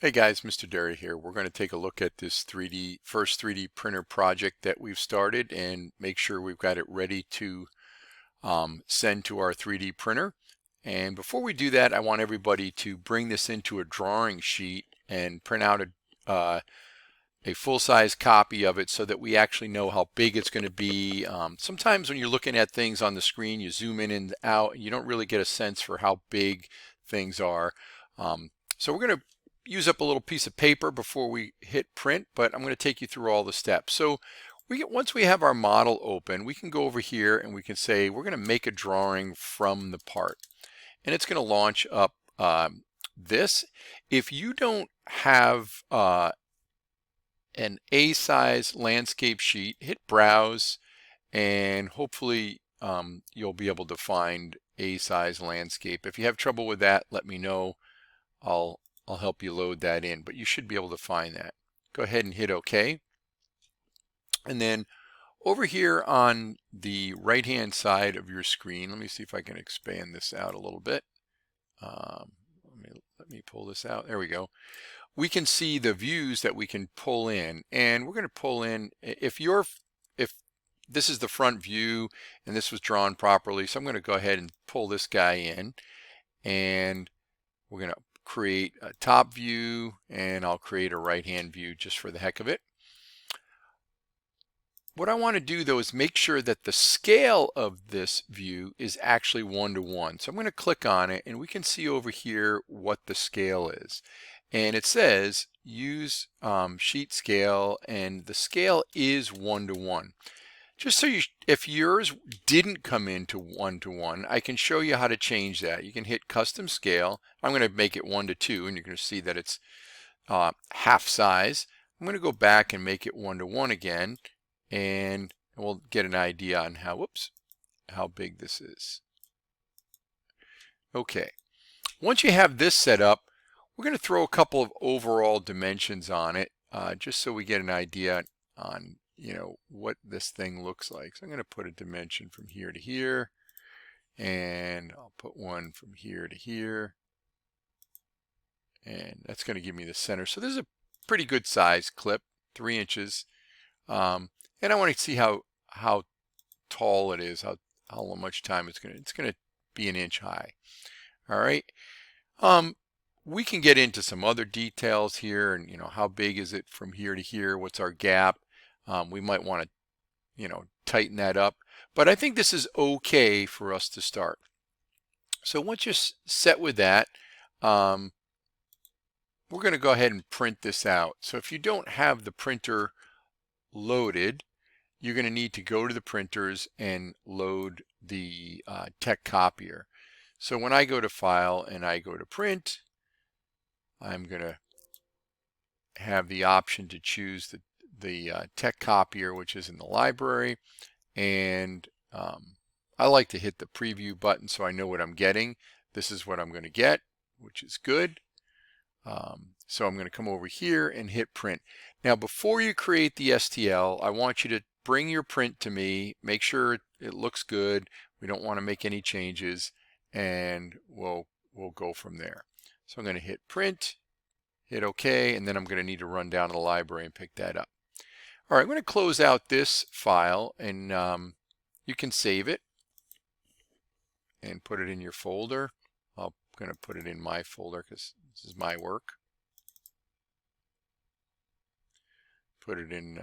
Hey guys, Mr. Derry here. We're going to take a look at this first 3D printer project that we've started and make sure we've got it ready to send to our 3D printer. And before we do that, I want everybody to bring this into a drawing sheet and print out a full-size copy of it so that we actually know how big it's going to be. Sometimes when you're looking at things on the screen, you zoom in and out, and you don't really get a sense for how big things are. So we're going to use up a little piece of paper before we hit print, but I'm going to take you through all the steps. So once we have our model open, we can go over here and we can say we're going to make a drawing from the part, and it's going to launch up this. If you don't have an A-size landscape sheet, hit browse, and hopefully you'll be able to find A-size landscape. If you have trouble with that, let me know. I'll help you load that in, but you should be able to find that. Go ahead and hit OK. And then over here on the right hand side of your screen, let me see if I can expand this out a little bit. Let me pull this out. There we go. We can see the views that we can pull in, and we're going to pull in if this is the front view and this was drawn properly. So I'm going to go ahead and pull this guy in, and we're going to create a top view, and I'll create a right hand view just for the heck of it. What I want to do though is make sure that the scale of this view is actually 1:1. So I'm going to click on it, and we can see over here what the scale is. And it says use sheet scale, and the scale is 1:1. Just so if yours didn't come into 1:1, I can show you how to change that. You can hit custom scale. I'm going to make it 1:2, and you're going to see that it's half size. I'm going to go back and make it 1:1 again, and we'll get an idea on how big this is. Okay, once you have this set up, we're going to throw a couple of overall dimensions on it, just so we get an idea on what this thing looks like. So I'm going to put a dimension from here to here, and I'll put one from here to here, and that's going to give me the center. So this is a pretty good size clip, 3 inches, and I want to see how tall it is, how much time it's going to be 1 inch high. All right. We can get into some other details here, and how big is it from here to here? What's our gap? We might want to tighten that up, but I think this is okay for us to start. So once you're set with that, we're going to go ahead and print this out. So if you don't have the printer loaded, you're going to need to go to the printers and load the tech copier. So when I go to File and I go to Print, I'm going to have the option to choose the tech copier, which is in the library, and I like to hit the preview button so I know what I'm getting. This is what I'm going to get, which is good. So I'm going to come over here and hit print. Now before you create the STL, I want you to bring your print to me, make sure it looks good. We don't want to make any changes, and we'll go from there. So I'm going to hit print, hit OK, and then I'm going to need to run down to the library and pick that up. All right, I'm going to close out this file, and you can save it and put it in your folder. I'm going to put it in my folder because this is my work. Put it in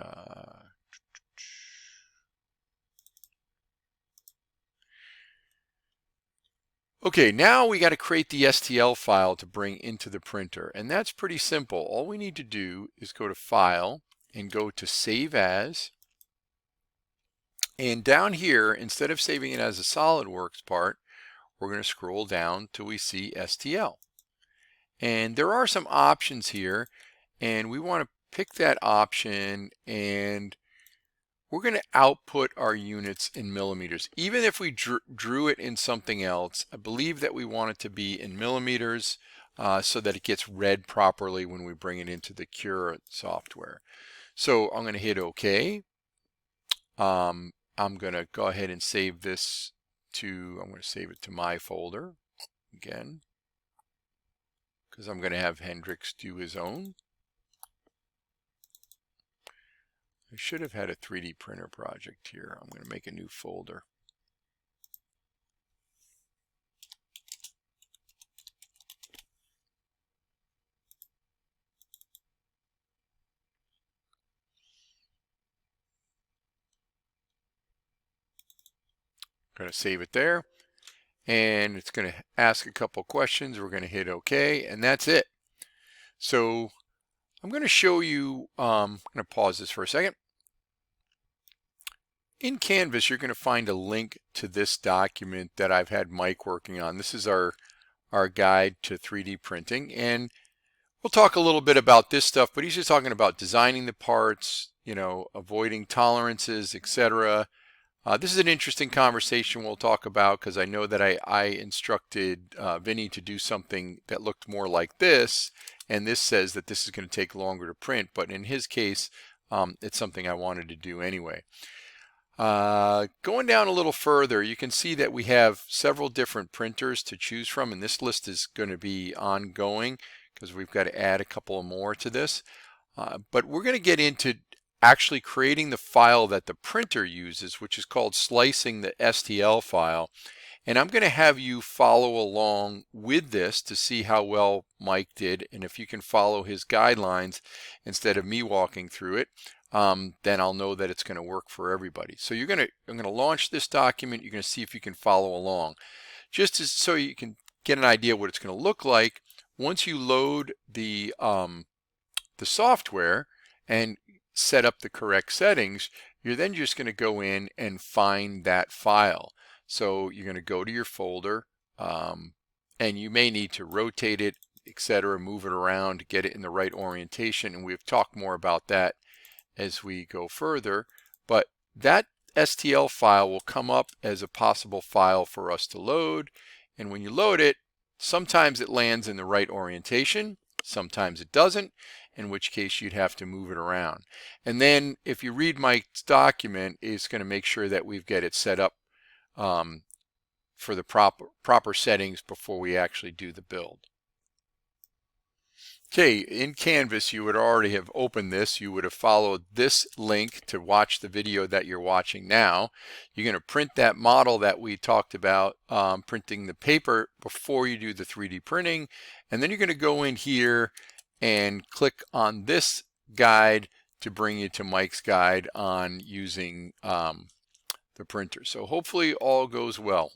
Okay, now we got to create the STL file to bring into the printer, and that's pretty simple. All we need to do is go to File and go to Save As, and down here, instead of saving it as a SolidWorks part, we're going to scroll down till we see STL. And there are some options here, and we want to pick that option, and we're going to output our units in millimeters. Even if we drew it in something else, I believe that we want it to be in millimeters so that it gets read properly when we bring it into the Cura software. So I'm going to hit OK. I'm going to go ahead and save this I'm going to save it to my folder again. because I'm going to have Hendrix do his own. I should have had a 3D printer project here. I'm going to make a new folder. Going to save it there, and it's going to ask a couple questions. We're going to hit OK, and that's it. So I'm going to show you, I'm going to pause this for a second. In Canvas, you're going to find a link to this document that I've had Mike working on. This is our guide to 3D printing, and we'll talk a little bit about this stuff, but he's just talking about designing the parts, you know, avoiding tolerances, etc. This is an interesting conversation we'll talk about, because I know that I instructed Vinny to do something that looked more like this, and this says that this is going to take longer to print, but in his case, it's something I wanted to do anyway. Going down a little further, you can see that we have several different printers to choose from, and this list is going to be ongoing because we've got to add a couple more to this. But we're going to get into actually creating the file that the printer uses, which is called slicing the STL file. And I'm going to have you follow along with this to see how well Mike did, and if you can follow his guidelines instead of me walking through it, then I'll know that it's going to work for everybody. So I'm going to launch this document. You're going to see if you can follow along, just so you can get an idea what it's going to look like. Once you load the software and set up the correct settings, you're then just going to go in and find that file. So you're going to go to your folder, and you may need to rotate it, etc., move it around, get it in the right orientation, and we've talked more about that as we go further. But that STL file will come up as a possible file for us to load, and when you load it, sometimes it lands in the right orientation, sometimes it doesn't, in which case you'd have to move it around. And then if you read Mike's document, it's going to make sure that we've got it set up for the proper settings before we actually do the build. Okay, in Canvas, you would already have opened this. You would have followed this link to watch the video that you're watching now. You're going to print that model that we talked about, printing the paper before you do the 3D printing. And then you're going to go in here and click on this guide to bring you to Mike's guide on using the printer. So hopefully all goes well.